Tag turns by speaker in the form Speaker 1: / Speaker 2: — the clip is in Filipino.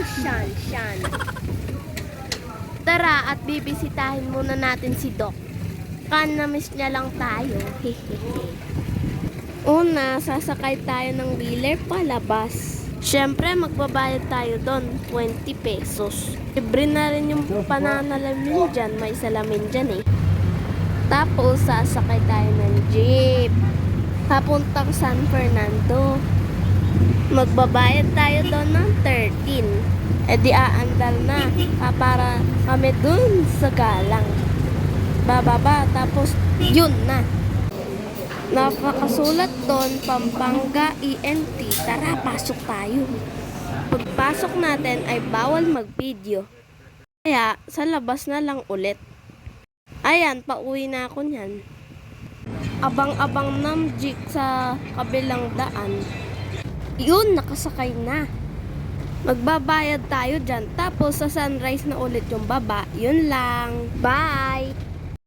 Speaker 1: Shan. Tara at bibisitahin muna natin si Doc. Kanamiss niya lang tayo. Una, sasakay tayo ng wheeler palabas. Siyempre, magbabayad tayo doon, 20 pesos. Libre na rin yung pananalamin dyan, may salamin dyan eh. Tapos, sasakay tayo ng jeep. Papuntang San Fernando. Magbabayad tayo doon ng 13. E di aandal na para kami dun sa galang. Bababa, tapos yun na. Nakakasulat doon, Pampanga ENT. Tara, pasok tayo. Pagpasok natin ay bawal mag-video. Kaya, sa labas na lang ulit. Ayan, pauwi na ako niyan. Abang-abang ng jeep sa kabilang daan. Yun, nakasakay na. Magbabayad tayo dyan. Tapos sa sunrise na ulit yung baba. Yun lang. Bye!